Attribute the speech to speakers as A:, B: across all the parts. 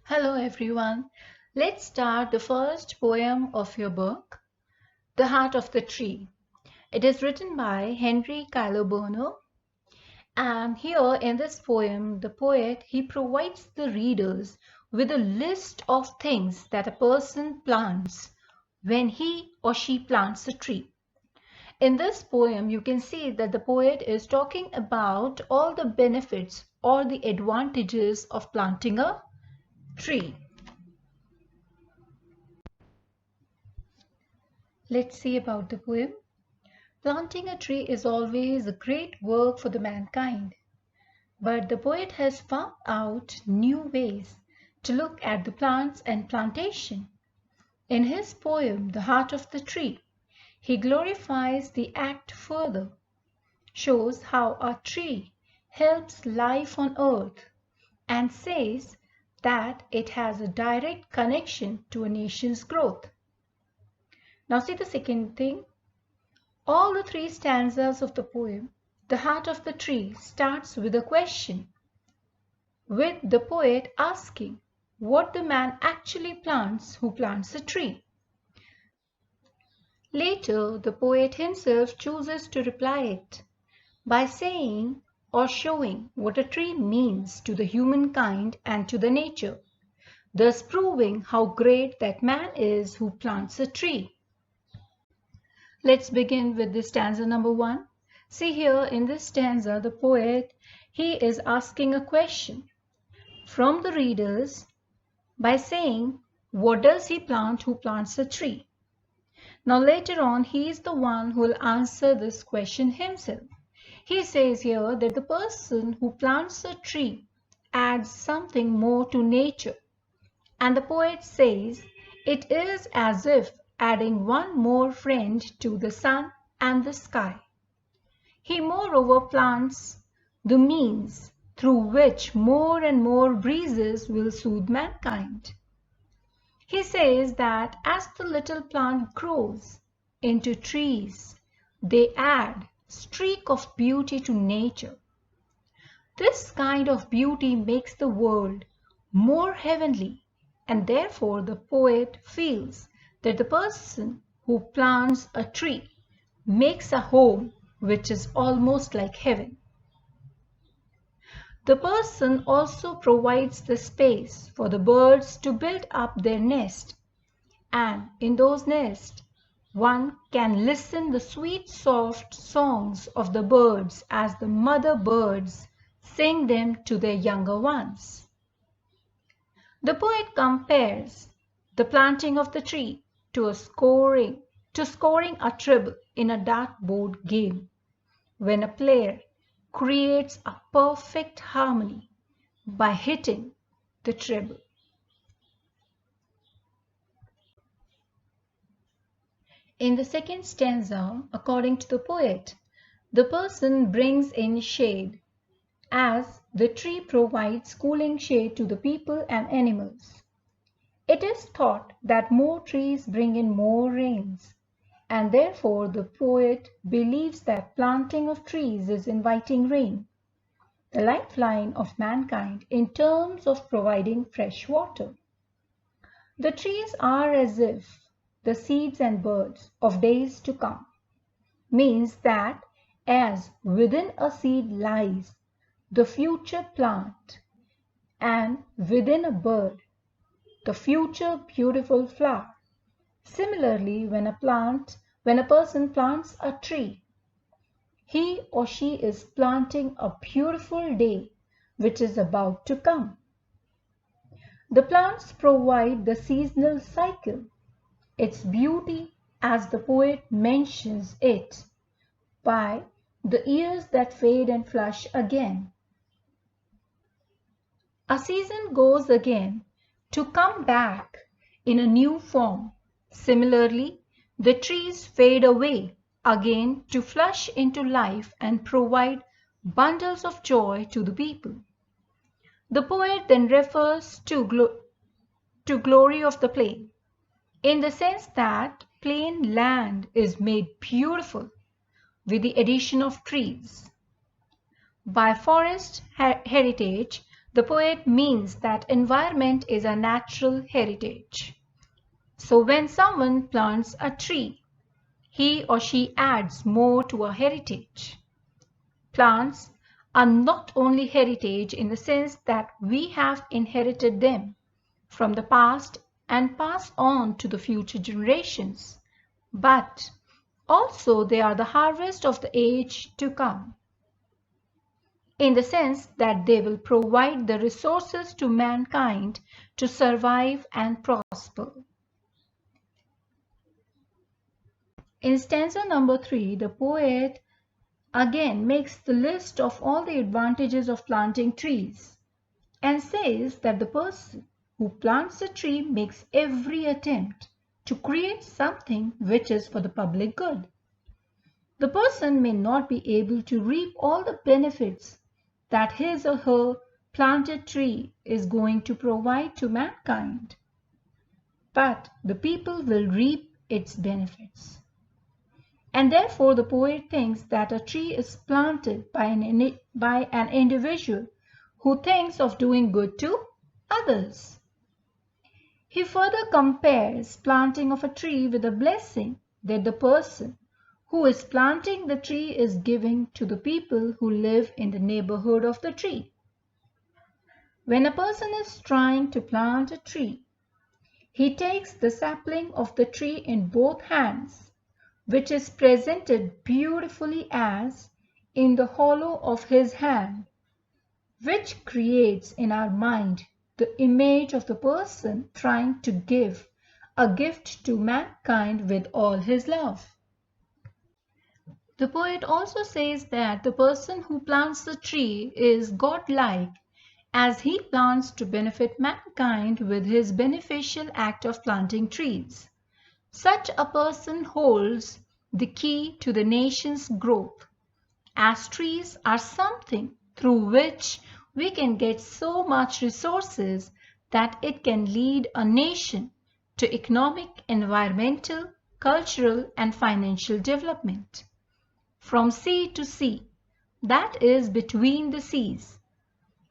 A: Hello everyone. Let's start the first poem of your book, The Heart of the Tree. It is written by Henry Kyler-Burner, and here in this poem, the poet he provides the readers with a list of things that a person plants when he or she plants a tree. In this poem, you can see that the poet is talking about all the benefits or the advantages of planting a tree. Let's see about the poem. Planting a tree is always a great work for the mankind, but the poet has found out new ways to look at the plants and plantation. In his poem, The Heart of the Tree, he glorifies the act further, shows how a tree helps life on earth, and says that it has a direct connection to a nation's growth. Now see the second thing. All the three stanzas of the poem, The Heart of the Tree, starts with a question, with the poet asking what the man actually plants who plants a tree. Later, the poet himself chooses to reply it by saying or showing what a tree means to the humankind and to the nature, thus proving how great that man is who plants a tree. Let's begin with the stanza number 1. See here in this stanza, the poet, he is asking a question from the readers by saying, what does he plant who plants a tree? Now later on, he is the one who will answer this question himself. He says here that the person who plants a tree adds something more to nature. And the poet says, it is as if adding one more friend to the sun and the sky. He moreover plants the means through which more and more breezes will soothe mankind. He says that as the little plant grows into trees, they add streak of beauty to nature. This kind of beauty makes the world more heavenly, and therefore the poet feels that the person who plants a tree makes a home which is almost like heaven. The person also provides the space for the birds to build up their nest, and in those nests one can listen the sweet soft songs of the birds as the mother birds sing them to their younger ones. The poet compares the planting of the tree to scoring a treble in a dartboard game, when a player creates a perfect harmony by hitting the treble. In the second stanza, according to the poet, the person brings in shade, as the tree provides cooling shade to the people and animals. It is thought that more trees bring in more rains, and therefore the poet believes that planting of trees is inviting rain, the lifeline of mankind in terms of providing fresh water. The trees are as if the seeds and birds of days to come, means that as within a seed lies the future plant, and within a bird the future beautiful flower. Similarly, when a person plants a tree, he or she is planting a beautiful day which is about to come. The plants provide the seasonal cycle, its beauty, as the poet mentions it, by the years that fade and flush again. A season goes again to come back in a new form. Similarly, the trees fade away again to flush into life and provide bundles of joy to the people. The poet then refers to glory of the plain, in the sense that plain land is made beautiful with the addition of trees. By forest heritage, The poet means that environment is a natural heritage. So when someone plants a tree, he or she adds more to a heritage. Plants are not only heritage in the sense that we have inherited them from the past and pass on to the future generations, but also they are the harvest of the age to come, in the sense that they will provide the resources to mankind to survive and prosper. In stanza number 3, the poet again makes the list of all the advantages of planting trees and says that the person who plants a tree makes every attempt to create something which is for the public good. The person may not be able to reap all the benefits that his or her planted tree is going to provide to mankind, but the people will reap its benefits. And therefore the poet thinks that a tree is planted by an individual who thinks of doing good to others. He further compares planting of a tree with a blessing that the person who is planting the tree is giving to the people who live in the neighborhood of the tree. When a person is trying to plant a tree, he takes the sapling of the tree in both hands, which is presented beautifully as in the hollow of his hand, which creates in our mind the image of the person trying to give a gift to mankind with all his love. The poet also says that the person who plants the tree is godlike, as he plants to benefit mankind with his beneficial act of planting trees. Such a person holds the key to the nation's growth, as trees are something through which we can get so much resources that it can lead a nation to economic, environmental, cultural, and financial development. From sea to sea, that is between the seas,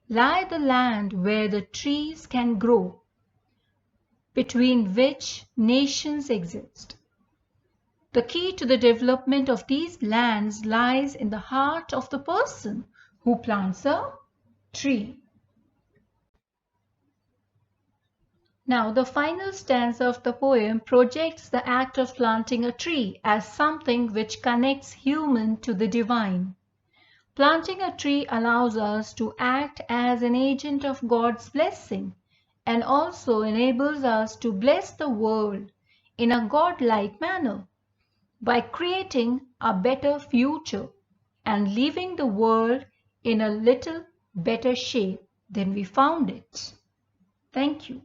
A: lie the land where the trees can grow, between which nations exist. The key to the development of these lands lies in the heart of the person who plants a tree. Now, the final stanza of the poem projects the act of planting a tree as something which connects human to the divine. Planting a tree allows us to act as an agent of God's blessing and also enables us to bless the world in a godlike manner by creating a better future and leaving the world in a little better shape than we found it. Thank you.